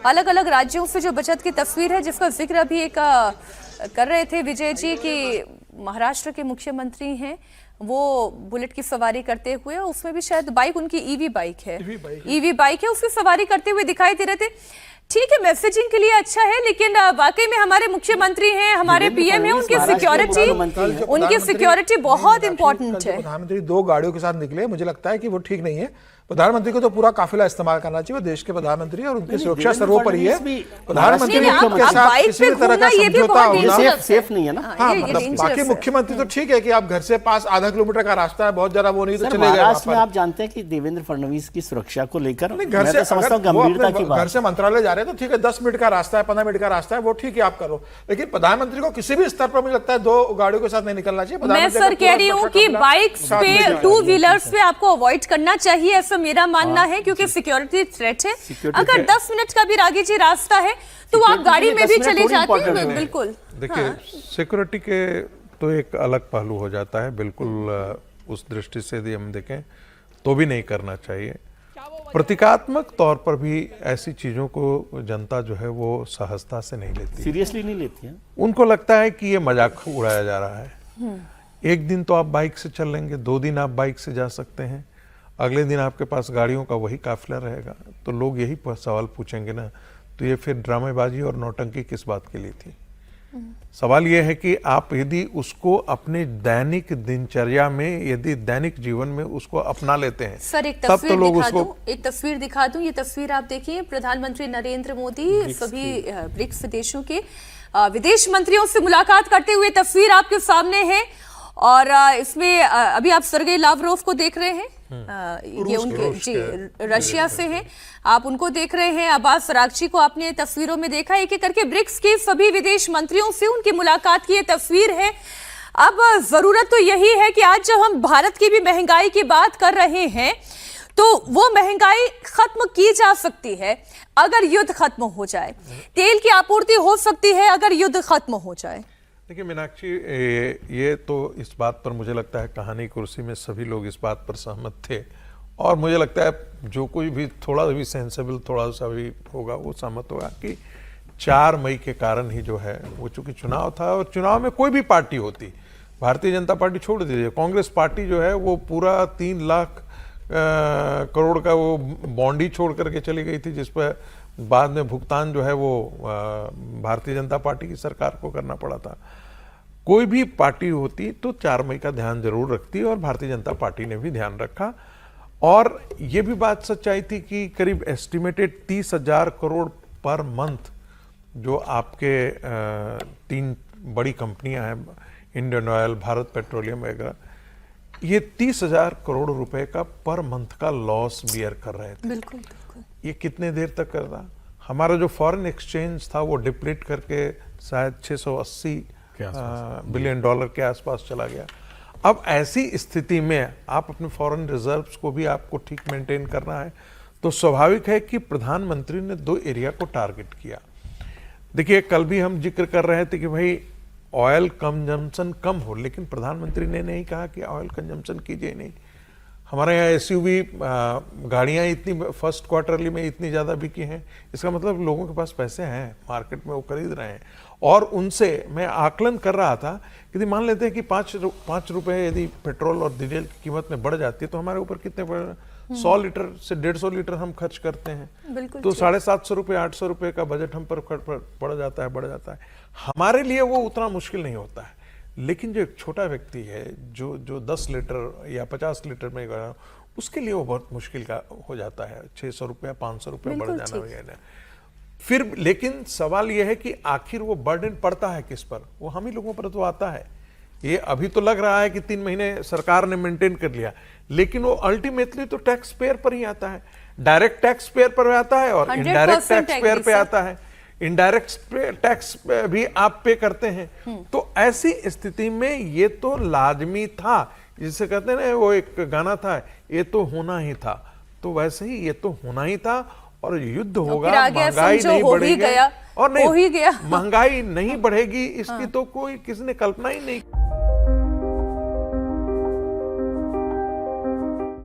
अलग अलग राज्यों से जो बचत की तस्वीर है, जिसका जिक्र अभी एक कर रहे थे विजय जी कि महाराष्ट्र के मुख्यमंत्री हैं, वो बुलेट की सवारी करते हुए, उसमें भी शायद बाइक उनकी ईवी बाइक है, उसकी सवारी करते हुए दिखाई दे रहे थे। ठीक है, मैसेजिंग के लिए अच्छा है, लेकिन वाकई में हमारे मुख्यमंत्री हैं, हमारे पीएम हैं, उनकी सिक्योरिटी बहुत इंपॉर्टेंट है। प्रधानमंत्री 2 गाड़ियों के साथ निकले, मुझे लगता है कि वो ठीक नहीं है। प्रधानमंत्री को तो पूरा काफिला इस्तेमाल करना चाहिए, वो देश के प्रधानमंत्री और उनकी सुरक्षा सर्वोपरि है। प्रधानमंत्री के साथ किसी भी तरह का समझौता होना सेफ नहीं है ना। हाँ, मतलब बाकी मुख्यमंत्री तो ठीक है कि आप घर से पास आधा किलोमीटर का रास्ता है, बहुत ज्यादा वो नहीं तो चले गए। महाराष्ट्र में आप जानते हैं कि देवेंद्र फडणवीस की सुरक्षा को लेकर घर से समझता हूं गंभीरता की बात। घर से मंत्रालय जा रहे हैं तो ठीक है, 10 मिनट का रास्ता है, 15 मिनट का रास्ता है, वो ठीक है आप करो, लेकिन प्रधानमंत्री को किसी भी स्तर पर मुझे लगता है 2 गाड़ियों के साथ नहीं निकलना चाहिए। मैं सर कह रही हूँ कि बाइक्स पे, 2 व्हीलर्स पे आपको अवॉइड करना चाहिए, ऐसा मेरा मानना है, क्योंकि सिक्योरिटी थ्रेट है। अगर 10 मिनट का भी आगे जी रास्ता है तो आप गाड़ी में भी चले जाते हैं। बिल्कुल, देखिए सिक्योरिटी के तो एक अलग पहलू हो जाता है, बिल्कुल उस दृष्टि से यदि हम देखें तो भी नहीं करना चाहिए। प्रतीकात्मक तौर पर भी ऐसी चीजों को जनता जो है वो सहजता से नहीं लेती, सीरियसली नहीं लेती है। उनको लगता है कि ये मजाक उड़ाया जा रहा है। एक दिन तो आप बाइक से चल लेंगे, 2 दिन आप बाइक से जा सकते हैं, अगले दिन आपके पास गाड़ियों का वही काफिला रहेगा, तो लोग यही सवाल पूछेंगे ना, तो ये फिर ड्रामेबाजी और नौटंकी किस बात के लिए थी। सवाल ये है कि आप यदि उसको अपने दैनिक दिनचर्या में, यदि दैनिक जीवन में उसको अपना लेते हैं, सर एक तस्वीर दिखा दूं, ये तस्वीर आप देखिए, प्रधानमंत्री नरेंद्र मोदी सभी ब्रिक्स देशों के विदेश मंत्रियों से मुलाकात करते हुए तस्वीर आपके सामने है। और इसमें अभी आप सर्गेई लावरोव को देख रहे हैं, ये उनके जी रशिया से हैं, आप उनको देख रहे हैं। अब्बास अरागची को आपने तस्वीरों में देखा, एक एक करके ब्रिक्स के सभी विदेश मंत्रियों से उनकी मुलाकात की ये तस्वीर है। अब जरूरत तो यही है कि आज जब हम भारत की भी महंगाई की बात कर रहे हैं, तो वो महंगाई खत्म की जा सकती है अगर युद्ध खत्म हो जाए, तेल की आपूर्ति हो सकती है अगर युद्ध खत्म हो जाए। देखिए मीनाक्षी, ये तो इस बात पर मुझे लगता है कहानी कुर्सी में सभी लोग इस बात पर सहमत थे, और मुझे लगता है जो कोई भी थोड़ा भी सेंसेबल थोड़ा सा भी होगा वो सहमत होगा कि 4 मई के कारण ही जो है वो, चूंकि चुनाव था और चुनाव में कोई भी पार्टी होती, भारतीय जनता पार्टी छोड़ दीजिए, कांग्रेस पार्टी जो है वो पूरा 3 लाख करोड़ का वो बॉन्ड ही छोड़ करके चली गई थी, जिस पर बाद में भुगतान जो है वो भारतीय जनता पार्टी की सरकार को करना पड़ा था। कोई भी पार्टी होती तो 4 मई का ध्यान जरूर रखती, और भारतीय जनता पार्टी ने भी ध्यान रखा। और ये भी बात सच्चाई थी कि करीब एस्टिमेटेड 30,000 करोड़ पर मंथ जो आपके 3 बड़ी कंपनियां हैं, इंडियन ऑयल, भारत पेट्रोलियम वगैरह, ये 30,000 करोड़ रुपए का पर मंथ का लॉस बियर कर रहे थे। बिल्कुल। ये कितने देर तक कर रहा? हमारा जो फॉरेन एक्सचेंज था वो डिप्लीट करके शायद 680 बिलियन डॉलर के आसपास चला गया। अब ऐसी स्थिति में आप अपने फॉरेन रिजर्व्स को भी आपको ठीक मेंटेन करना है, तो स्वाभाविक है कि प्रधानमंत्री ने 2 एरिया को टारगेट किया। देखिए कल भी हम जिक्र कर रहे थे कि भाई ऑयल कंजम्पशन कम हो, लेकिन प्रधानमंत्री ने नहीं कहा कि ऑयल कंजम्पशन कीजिए नहीं। हमारे यहाँ एसयूवी गाड़ियाँ इतनी फर्स्ट क्वार्टरली में इतनी ज़्यादा बिकी हैं, इसका मतलब लोगों के पास पैसे हैं, मार्केट में वो खरीद रहे हैं। और उनसे मैं आकलन कर रहा था कि यदि मान लेते हैं कि 5 रुपये यदि पेट्रोल और डीजल की कीमत में बढ़ जाती है तो हमारे ऊपर कितने 100 लीटर से 150 लीटर हम खर्च करते हैं, तो 750 रुपये 800 रुपये का बजट हम पर बढ़ जाता है। हमारे लिए वो उतना मुश्किल नहीं होता है, लेकिन जो एक छोटा व्यक्ति है जो 10 लीटर या 50 लीटर में गया, उसके लिए वो बहुत मुश्किल का हो जाता है। 600 रुपया 500 रुपया बढ़ जाना वगैरह। फिर लेकिन सवाल यह है कि आखिर वो बर्डन पड़ता है किस पर? वो हम ही लोगों पर तो आता है। ये अभी तो लग रहा है कि 3 महीने सरकार ने मेंटेन कर लिया, लेकिन वो अल्टीमेटली तो टैक्स पेयर पर ही आता है। डायरेक्ट टैक्स पेयर पर आता है और इनडायरेक्ट टैक्स पेयर पे आता है। इनडायरेक्ट टैक्स भी आप पे करते हैं। तो ऐसी स्थिति में ये तो लाजमी था, जिसे कहते हैं ना, वो एक गाना था, ये तो होना ही था। तो वैसे ही ये तो होना ही था, और युद्ध होगा, महंगाई नहीं बढ़ेगी, और नहीं महंगाई नहीं बढ़ेगी, इसकी तो कोई किसी ने कल्पना ही नहीं।